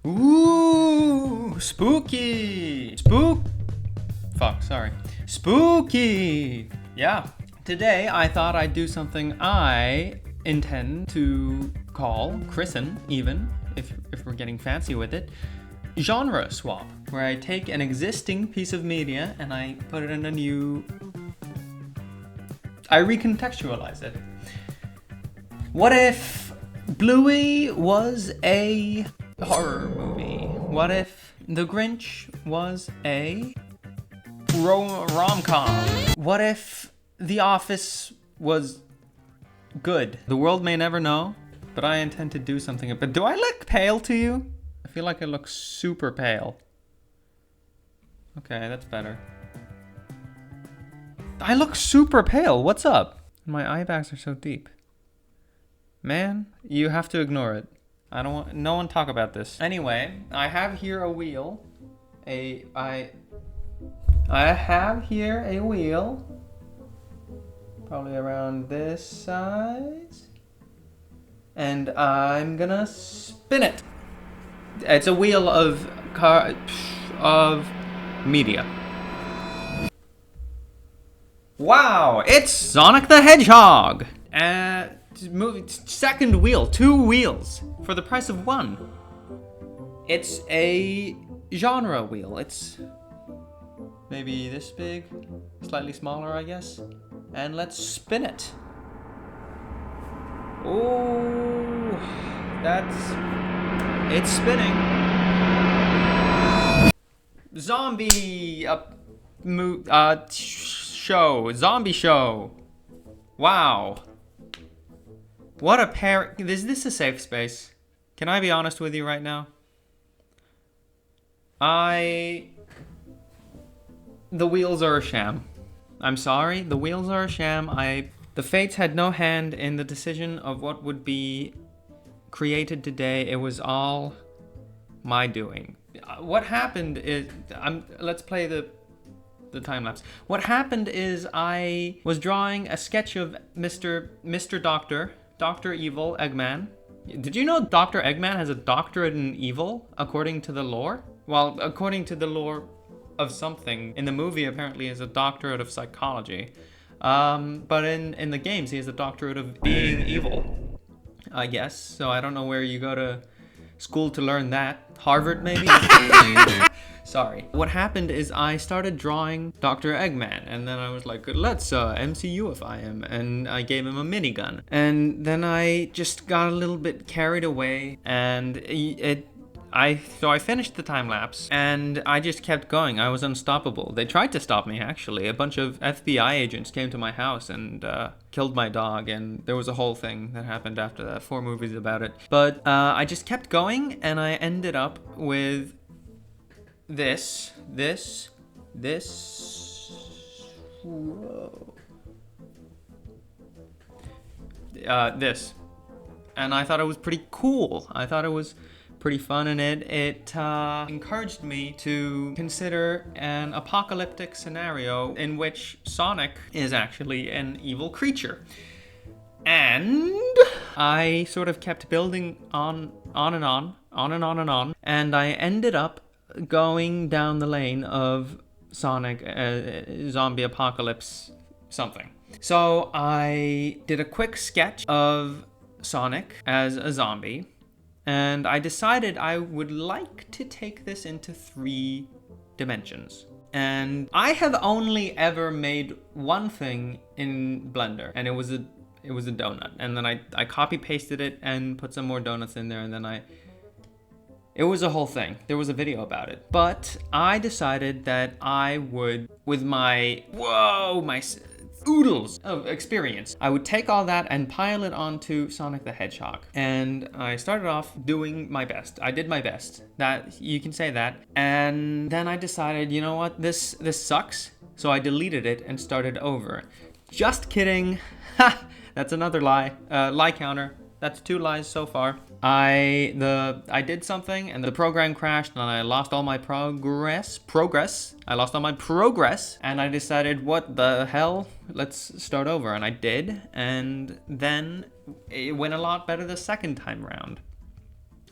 Ooh, spooky. Sorry. Spooky. Yeah. Today I thought I'd do something I intend to christen even, if we're getting fancy with it, genre swap, where I take an existing piece of media and I put it in a new... I recontextualize it. What if Bluey was a horror movie? What if The Grinch was a rom-com? What if The Office was good? The world may never know, but I intend to do something. But do I look pale to you? I feel like I look super pale. Okay, that's better. I look super pale. What's up? My eye bags are so deep. Man, you have to ignore it. I don't want no one talk about this. Anyway, I have here a wheel. I have here a wheel. Probably around this size. And I'm gonna spin it. It's a wheel of media. Wow, it's Sonic the Hedgehog. Second wheel, 2 wheels for the price of 1. It's a genre wheel. It's maybe this big, slightly smaller, I guess. And let's spin it. Oh, it's spinning. Zombie show. Wow. What a pair. Is this a safe space? Can I be honest with you right now? The wheels are a sham. I'm sorry, the wheels are a sham. The fates had no hand in the decision of what would be created today. It was all my doing. What happened is, let's play the time lapse. What happened is I was drawing a sketch of Mr. Dr. Evil Eggman. Did you know Dr. Eggman has a doctorate in evil, according to the lore? Well, according to the lore of something, in the movie apparently he has a doctorate of psychology. But in the games he has a doctorate of being evil, I guess. So I don't know where you go to school to learn that. Harvard, maybe? Sorry. What happened is I started drawing Dr. Eggman, and then I was like, let's MCUify him, and I gave him a minigun. And then I just got a little bit carried away, and I finished the time lapse, and I just kept going. I was unstoppable. They tried to stop me, actually. A bunch of FBI agents came to my house and killed my dog, and there was a whole thing that happened after that. 4 movies about it. But I just kept going, and I ended up with this. Whoa. This. And I thought it was pretty cool. I thought it was pretty fun, and it encouraged me to consider an apocalyptic scenario in which Sonic is actually an evil creature. And I sort of kept building on and on, and I ended up going down the lane of Sonic, zombie apocalypse something. So I did a quick sketch of Sonic as a zombie, and I decided I would like to take this into 3 dimensions. And I have only ever made one thing in Blender, and it was a donut. And then I copy pasted it and put some more donuts in there, and then it was a whole thing. There was a video about it. But I decided that I would, with my oodles of experience, I would take all that and pile it onto Sonic the Hedgehog. And I started off doing my best. I did my best. That, you can say that. And then I decided, you know what, this sucks. So I deleted it and started over. Just kidding. Ha! That's another lie. Lie counter. That's 2 lies so far. I did something and the program crashed and I lost all my progress. I lost all my progress, and I decided, what the hell? Let's start over. And I did, and then it went a lot better the second time around.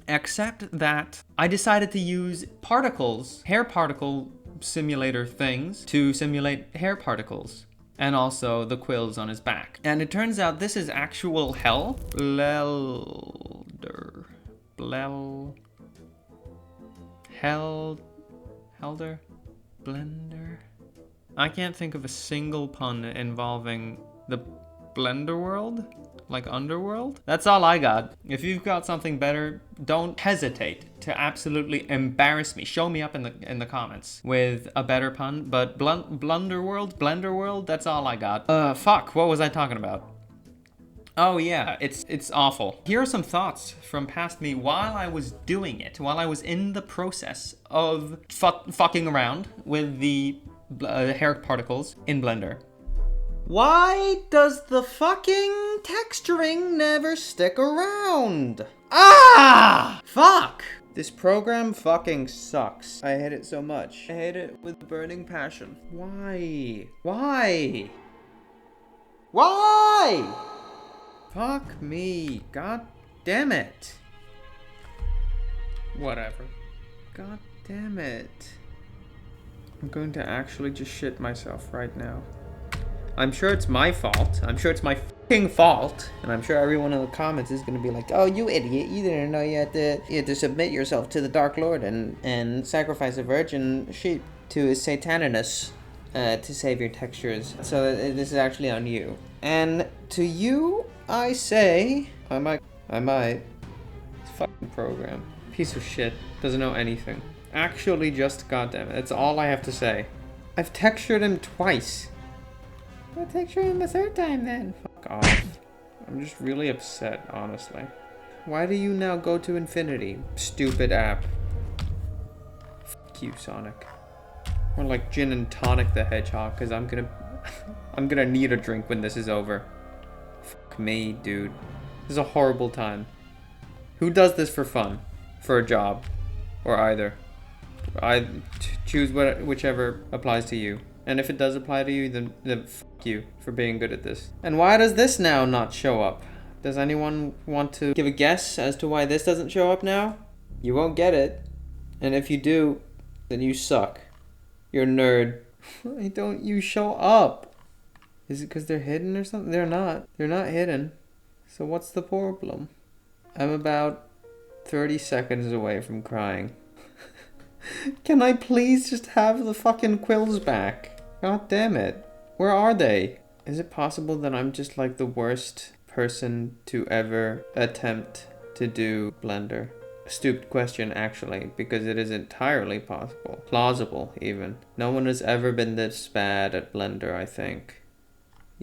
Except that I decided to use particles, hair particle simulator things, to simulate hair particles. And also the quills on his back. And it turns out this is actual hell. Helder? Blender? I can't think of a single pun involving the Blender world? Like Underworld? That's all I got. If you've got something better, don't hesitate to absolutely embarrass me. Show me up in the comments with a better pun. But Blender world, that's all I got. Fuck, what was I talking about? Oh yeah, it's awful. Here are some thoughts from past me while I was doing it, while I was in the process of fucking around with the hair particles in Blender. Why does the fucking texturing never stick around? Ah! Fuck! This program fucking sucks. I hate it so much. I hate it with burning passion. Why? Why? Why? Fuck me. God damn it. Whatever. God damn it. I'm going to actually just shit myself right now. I'm sure it's my fault. I'm sure it's my fucking fault. And I'm sure everyone in the comments is going to be like, oh, you idiot. You didn't know you had to submit yourself to the Dark Lord and sacrifice a virgin sheep to his sataninus to save your textures. So this is actually on you. And to you, I say, I might. This fucking program. Piece of shit. Doesn't know anything. Actually just goddamn it. That's all I have to say. I've textured him twice. I'll texture him the third time then. Fuck off. I'm just really upset, honestly. Why do you now go to infinity? Stupid app. Fuck you, Sonic. Or like gin and tonic the hedgehog, because I'm gonna need a drink when this is over. Fuck me, dude. This is a horrible time. Who does this for fun? For a job? Or either? I choose whichever applies to you. And if it does apply to you, then fuck you for being good at this. And why does this now not show up? Does anyone want to give a guess as to why this doesn't show up now? You won't get it. And if you do, then you suck. You're a nerd. Why don't you show up? Is it because they're hidden or something? They're not. They're not hidden. So what's the problem? I'm about 30 seconds away from crying. Can I please just have the fucking quills back? God damn it. Where are they? Is it possible that I'm just like the worst person to ever attempt to do Blender? A stupid question, actually, because it is entirely possible. Plausible, even. No one has ever been this bad at Blender, I think.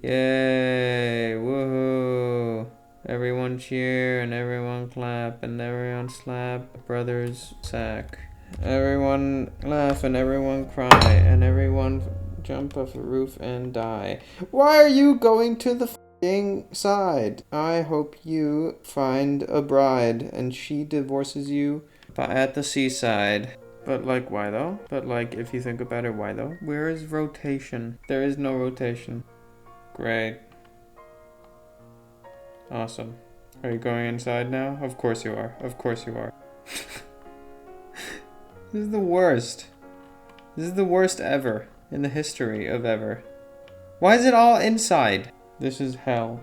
Yay! Woohoo! Everyone cheer and everyone clap and everyone slap brother's sack. Everyone laugh and everyone cry and everyone jump off a roof and die. Why are you going to the f***ing side? I hope you find a bride and she divorces you at the seaside. But like, why though? But like, if you think about it, why though? Where is rotation? There is no rotation. Great. Awesome. Are you going inside now? Of course you are. Of course you are. This is the worst. This is the worst ever in the history of ever. Why is it all inside? This is hell.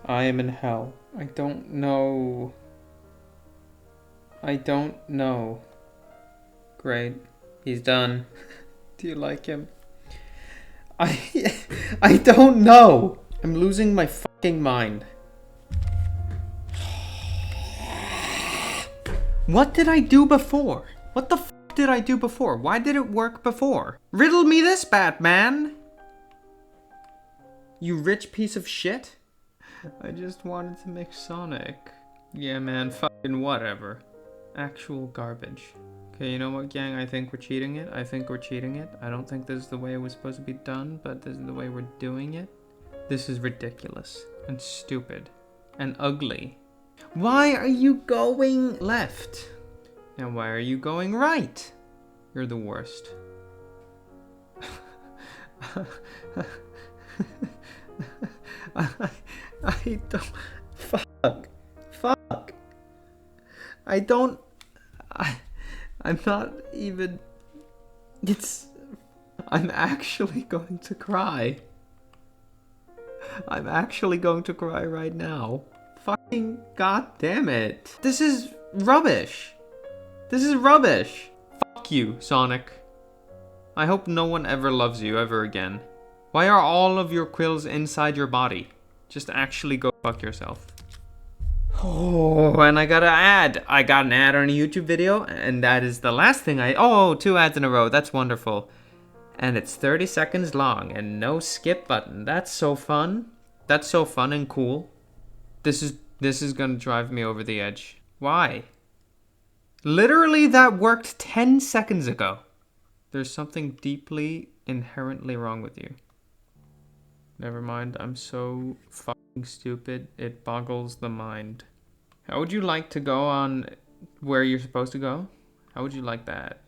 I am in hell. I don't know. I don't know. Great. He's done. Do you like him? I don't know. I'm losing my fucking mind. What did I do before? What the f did I do before? Why did it work before? Riddle me this, Batman! You rich piece of shit? I just wanted to make Sonic. Yeah, man, fucking whatever. Actual garbage. Okay, you know what, gang? I think we're cheating it. I think we're cheating it. I don't think this is the way it was supposed to be done, but this is the way we're doing it. This is ridiculous and stupid and ugly. Why are you going left? And why are you going right? You're the worst. I don't... Fuck. I don't... I'm not even... I'm actually going to cry. I'm actually going to cry right now. Fucking god damn it. This is rubbish. This is rubbish. Fuck you, Sonic. I hope no one ever loves you ever again. Why are all of your quills inside your body? Just actually go fuck yourself. Oh, and I got an ad. I got an ad on a YouTube video, and that is the last thing Oh, 2 ads in a row. That's wonderful. And it's 30 seconds long, and no skip button. That's so fun. That's so fun and cool. This is gonna drive me over the edge. Why? Literally, that worked 10 seconds ago. There's something deeply, inherently wrong with you. Never mind, I'm so fucking stupid, it boggles the mind. How would you like to go on where you're supposed to go? How would you like that?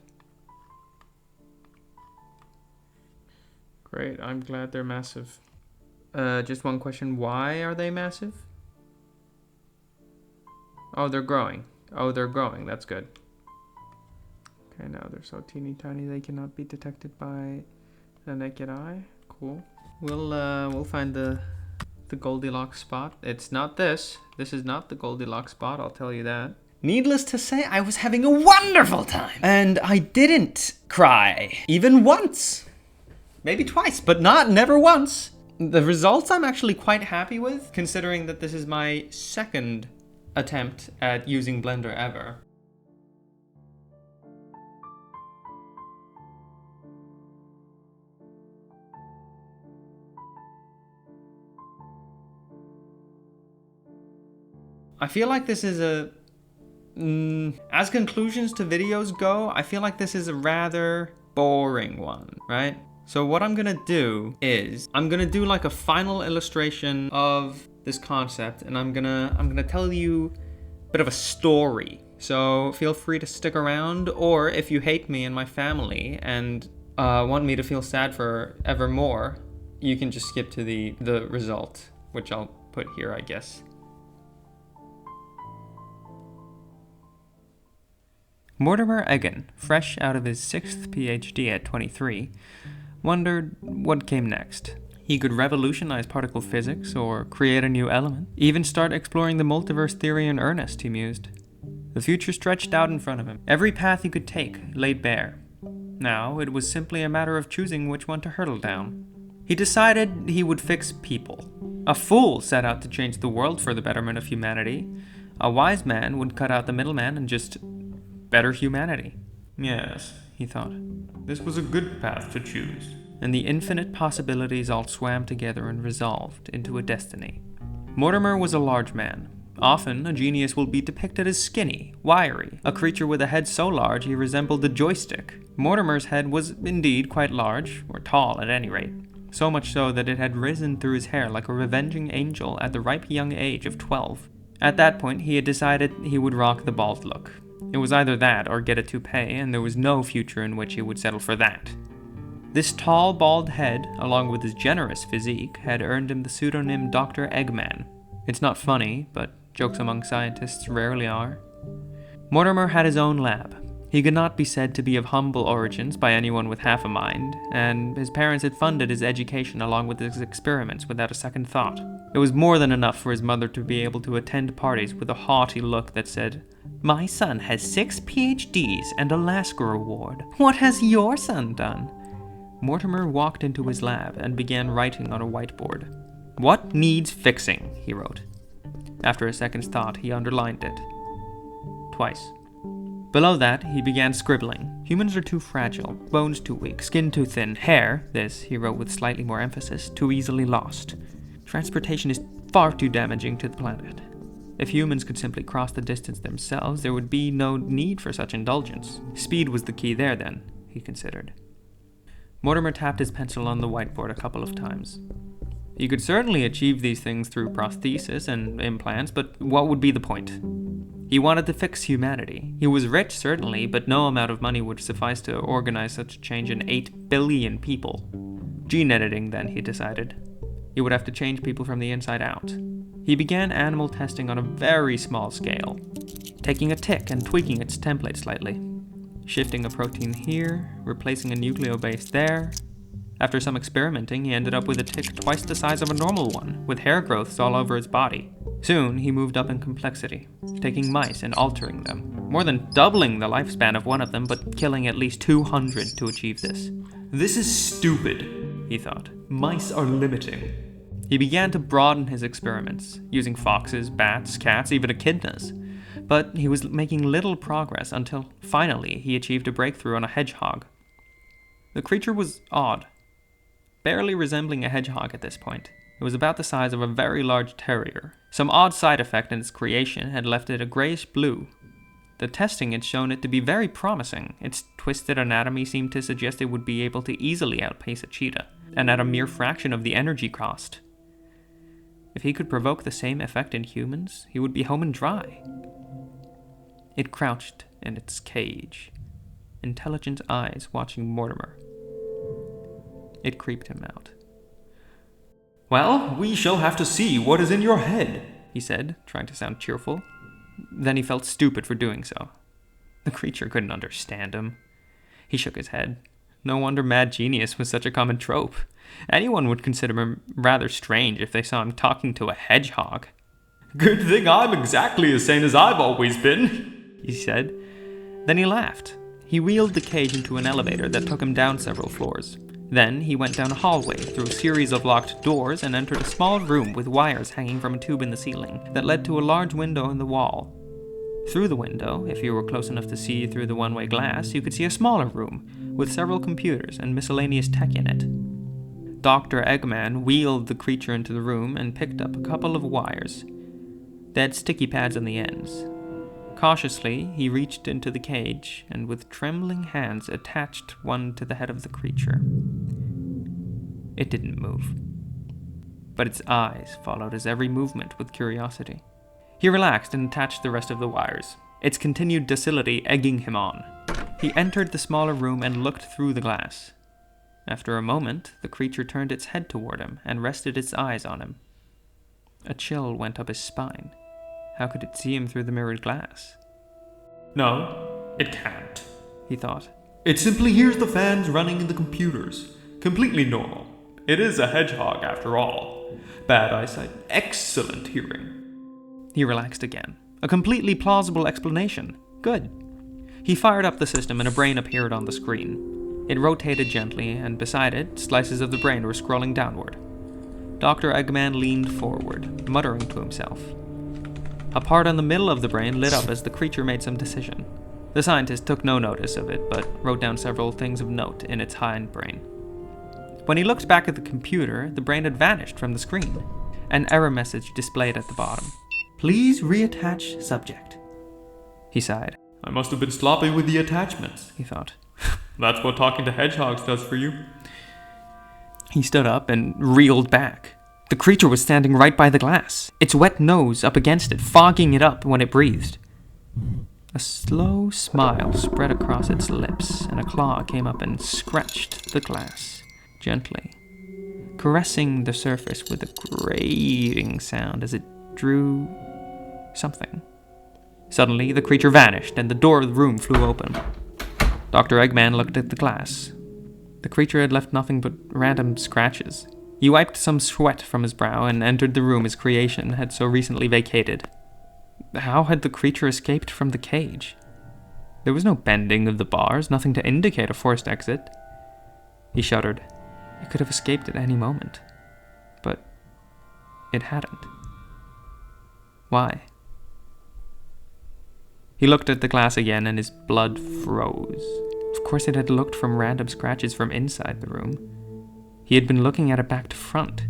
Great, I'm glad they're massive. Just one question, why are they massive? Oh, they're growing. Oh, they're growing, that's good. Okay, now they're so teeny tiny they cannot be detected by the naked eye. Cool. We'll find the Goldilocks spot. It's not this. This is not the Goldilocks spot, I'll tell you that. Needless to say, I was having a wonderful time. And I didn't cry. Even once. Maybe twice, but never once. The results I'm actually quite happy with, considering that this is my second attempt at using Blender ever. I feel like this is as conclusions to videos go, I feel like this is a rather boring one, right? So what I'm gonna do is, I'm gonna do like a final illustration of this concept, and I'm gonna tell you a bit of a story. So feel free to stick around, or if you hate me and my family and want me to feel sad for evermore, you can just skip to the result, which I'll put here, I guess. Mortimer Eggman, fresh out of his 6th PhD at 23, wondered what came next. He could revolutionize particle physics, or create a new element, even start exploring the multiverse theory in earnest, he mused. The future stretched out in front of him. Every path he could take laid bare. Now, it was simply a matter of choosing which one to hurtle down. He decided he would fix people. A fool set out to change the world for the betterment of humanity. A wise man would cut out the middleman and just better humanity. Yes, he thought. This was a good path to choose. And the infinite possibilities all swam together and resolved into a destiny. Mortimer was a large man. Often, a genius will be depicted as skinny, wiry, a creature with a head so large he resembled a joystick. Mortimer's head was indeed quite large, or tall at any rate. So much so that it had risen through his hair like a revenging angel at the ripe young age of 12. At that point, he had decided he would rock the bald look. It was either that or get a toupee, and there was no future in which he would settle for that. This tall, bald head, along with his generous physique, had earned him the pseudonym Dr. Eggman. It's not funny, but jokes among scientists rarely are. Mortimer had his own lab. He could not be said to be of humble origins by anyone with half a mind, and his parents had funded his education along with his experiments without a second thought. It was more than enough for his mother to be able to attend parties with a haughty look that said, "My son has 6 PhDs and a Lasker Award. What has your son done?" Mortimer walked into his lab and began writing on a whiteboard. "What needs fixing?" he wrote. After a second's thought, he underlined it. Twice. Below that, he began scribbling. Humans are too fragile, bones too weak, skin too thin, hair, this, he wrote with slightly more emphasis, too easily lost. Transportation is far too damaging to the planet. If humans could simply cross the distance themselves, there would be no need for such indulgence. Speed was the key there then, he considered. Mortimer tapped his pencil on the whiteboard a couple of times. You could certainly achieve these things through prosthesis and implants, but what would be the point? He wanted to fix humanity. He was rich, certainly, but no amount of money would suffice to organize such a change in 8 billion people. Gene editing, then, he decided. He would have to change people from the inside out. He began animal testing on a very small scale. taking a tick and tweaking its template slightly. Shifting a protein here, replacing a nucleobase there. After some experimenting, he ended up with a tick twice the size of a normal one, with hair growths all over his body. Soon, he moved up in complexity, taking mice and altering them, more than doubling the lifespan of one of them, but killing at least 200 to achieve this. This is stupid, he thought. Mice are limiting. He began to broaden his experiments, using foxes, bats, cats, even echidnas. But he was making little progress until, finally, he achieved a breakthrough on a hedgehog. The creature was odd, barely resembling a hedgehog at this point. It was about the size of a very large terrier. Some odd side effect in its creation had left it a grayish blue. The testing had shown it to be very promising. Its twisted anatomy seemed to suggest it would be able to easily outpace a cheetah, and at a mere fraction of the energy cost. If he could provoke the same effect in humans, he would be home and dry. It crouched in its cage, intelligent eyes watching Mortimer. It creeped him out. Well, we shall have to see what is in your head, he said, trying to sound cheerful. Then he felt stupid for doing so. The creature couldn't understand him. He shook his head. No wonder mad genius was such a common trope. Anyone would consider him rather strange if they saw him talking to a hedgehog. Good thing I'm exactly as sane as I've always been, he said. Then he laughed. He wheeled the cage into an elevator that took him down several floors. Then he went down a hallway through a series of locked doors and entered a small room with wires hanging from a tube in the ceiling that led to a large window in the wall. Through the window, if you were close enough to see through the one-way glass, you could see a smaller room with several computers and miscellaneous tech in it. Dr. Eggman wheeled the creature into the room and picked up a couple of wires. They had sticky pads on the ends. Cautiously, he reached into the cage and with trembling hands attached one to the head of the creature. It didn't move, but its eyes followed his every movement with curiosity. He relaxed and attached the rest of the wires, its continued docility egging him on. He entered the smaller room and looked through the glass. After a moment, the creature turned its head toward him and rested its eyes on him. A chill went up his spine. How could it see him through the mirrored glass? No, it can't, he thought. It simply hears the fans running in the computers. Completely normal. It is a hedgehog after all. Bad eyesight, excellent hearing. He relaxed again. A completely plausible explanation. Good. He fired up the system and a brain appeared on the screen. It rotated gently, and beside it, slices of the brain were scrolling downward. Dr. Eggman leaned forward, muttering to himself. A part on the middle of the brain lit up as the creature made some decision. The scientist took no notice of it, but wrote down several things of note in its hindbrain. When he looked back at the computer, the brain had vanished from the screen. An error message displayed at the bottom. Please reattach subject. He sighed. I must have been sloppy with the attachments, he thought. That's what talking to hedgehogs does for you. He stood up and reeled back. The creature was standing right by the glass, its wet nose up against it, fogging it up when it breathed. A slow smile spread across its lips, and a claw came up and scratched the glass, gently, caressing the surface with a grating sound as it drew something. Suddenly, the creature vanished, and the door of the room flew open. Dr. Eggman looked at the glass. The creature had left nothing but random scratches. He wiped some sweat from his brow and entered the room his creation had so recently vacated. How had the creature escaped from the cage? There was no bending of the bars, nothing to indicate a forced exit. He shuddered. It could have escaped at any moment. But it hadn't. Why? He looked at the glass again and his blood froze. Of course it had looked from random scratches from inside the room. He had been looking at it back to front.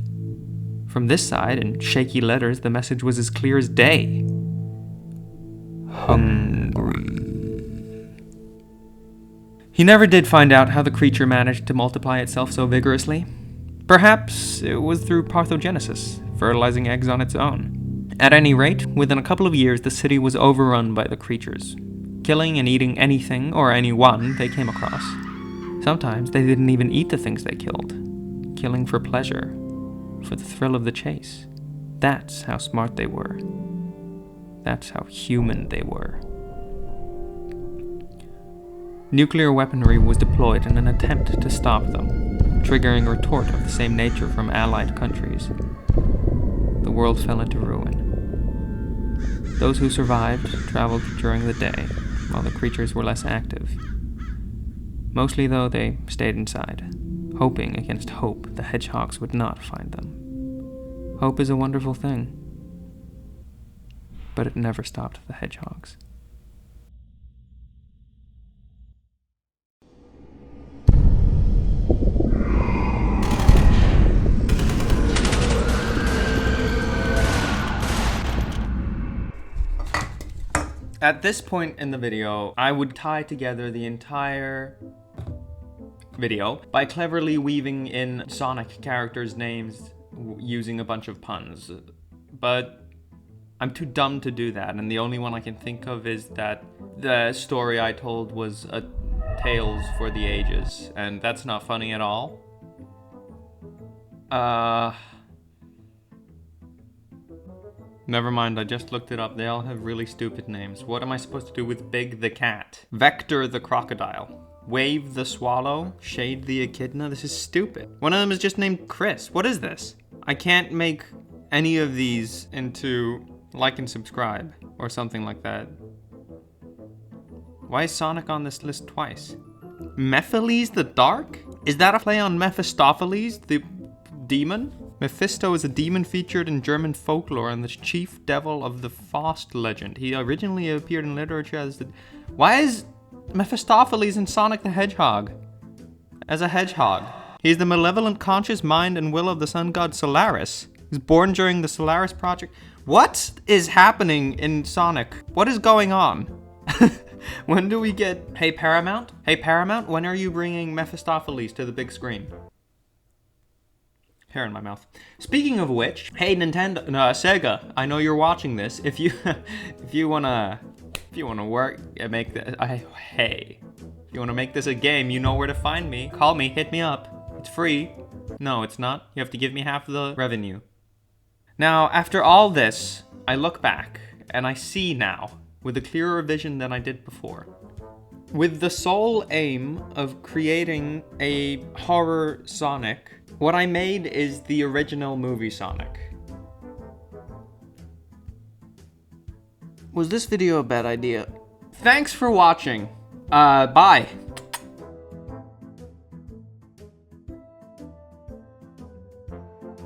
From this side, in shaky letters, the message was as clear as day. Hungry. He never did find out how the creature managed to multiply itself so vigorously. Perhaps it was through parthenogenesis, fertilizing eggs on its own. At any rate, within a couple of years, the city was overrun by the creatures, killing and eating anything or anyone they came across. Sometimes they didn't even eat the things they killed. Killing for pleasure, for the thrill of the chase. That's how smart they were. That's how human they were. Nuclear weaponry was deployed in an attempt to stop them, triggering a retort of the same nature from allied countries. The world fell into ruin. Those who survived traveled during the day, while the creatures were less active. Mostly, though, they stayed inside, hoping against hope the hedgehogs would not find them. Hope is a wonderful thing, but it never stopped the hedgehogs. At this point in the video, I would tie together the entire video by cleverly weaving in Sonic characters' names using a bunch of puns. But I'm too dumb to do that, and the only one I can think of is that the story I told was a Tales for the Ages, and that's not funny at all. Never mind, I just looked it up. They all have really stupid names. What am I supposed to do with Big the cat? Vector the crocodile. Wave the swallow. Shade the echidna. This is stupid. One of them is just named Chris. What is this? I can't make any of these into like and subscribe or something like that. Why is Sonic on this list twice? Mephiles the Dark? Is that a play on Mephistopheles, the demon? Mephisto is a demon featured in German folklore and the chief devil of the Faust legend. He originally appeared in literature as the... Why is Mephistopheles in Sonic the Hedgehog as a hedgehog? He's the malevolent conscious mind and will of the sun god Solaris. He was born during the Solaris Project. What is happening in Sonic? What is going on? When do we get... Hey Paramount? Hey Paramount, when are you bringing Mephistopheles to the big screen? Hair in my mouth. Speaking of which, hey Nintendo, no, Sega, I know you're watching this. If you wanna work and make this, if you wanna make this a game, you know where to find me. Call me, hit me up. It's free. No, it's not. You have to give me half the revenue. Now, after all this, I look back and I see now with a clearer vision than I did before. With the sole aim of creating a horror Sonic, what I made is the original movie Sonic. Was this video a bad idea? Thanks for watching. Bye.